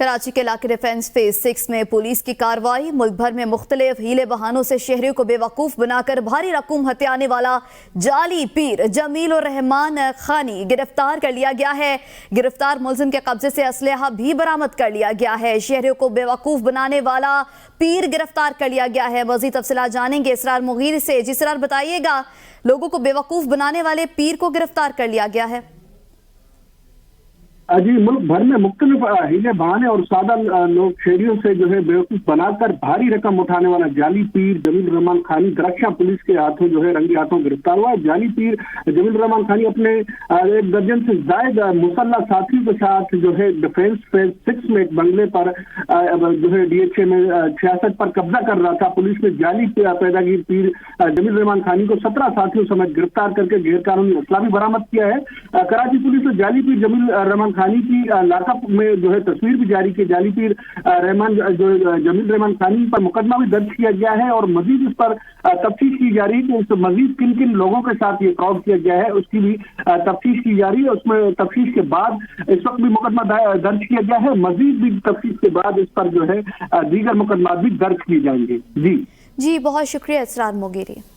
کراچی کے علاقے defence phase 6 میں پولیس کی کارروائی۔ ملک بھر میں مختلف ہیلے بہانوں سے شہریوں کو بے وقوف بنا کر بھاری رقم ہتھیانے والا جعلی پیر جمیل الرحمان خانی گرفتار کر لیا گیا ہے۔ گرفتار ملزم کے قبضے سے اسلحہ بھی برآمد کر لیا گیا ہے۔ شہریوں کو بے وقوف بنانے والا پیر گرفتار کر لیا گیا ہے۔ مزید تفصیلات جانیں گے اسرار مغیر سے۔ جی اسرار، بتائیے گا، لوگوں کو بے وقوف بنانے والے پیر کو گرفتار کر لیا گیا ہے۔ جی، ملک بھر میں مختلف ہیلے بہانے اور سادہ لوگ شہریوں سے بیوقوف بنا کر بھاری رقم اٹھانے والا جعلی پیر جمیل الرحمان خانی درخشاں پولیس کے ہاتھوں رنگی ہاتھوں گرفتار ہوا ہے۔ جعلی پیر جمیل الرحمان خانی اپنے 1 درجن سے زائد مسلح ساتھیوں کے ساتھ ڈیفنس فیز 6 میں ایک بنگلے پر DHA میں 66 پر قبضہ کر رہا تھا۔ پولیس نے جعلی پیداگیر پیر جمیل الرحمان خانی کو 17 ساتھیوں سمیت گرفتار کر کے غیر قانونی اسلحہ بھی برآمد کیا ہے۔ کراچی پولیس نے جعلی پیر جمیل الرحمان خانی کی لاک اپ میں تصویر بھی جاری کی۔ جعلی پیر جمیل الرحمان خانی پر مقدمہ بھی درج کیا گیا ہے اور مزید اس پر تفتیش کی جا رہی ہے کہ مزید کن کن لوگوں کے ساتھ یہ فراڈ کیا گیا ہے، اس کی بھی تفتیش کی جا رہی ہے۔ اس میں تفتیش کے بعد اس وقت بھی مقدمہ درج کیا گیا ہے، مزید بھی تفتیش کے بعد اس پر دیگر مقدمات بھی درج کیے جائیں گے۔ جی بہت شکریہ اسرار مغیری۔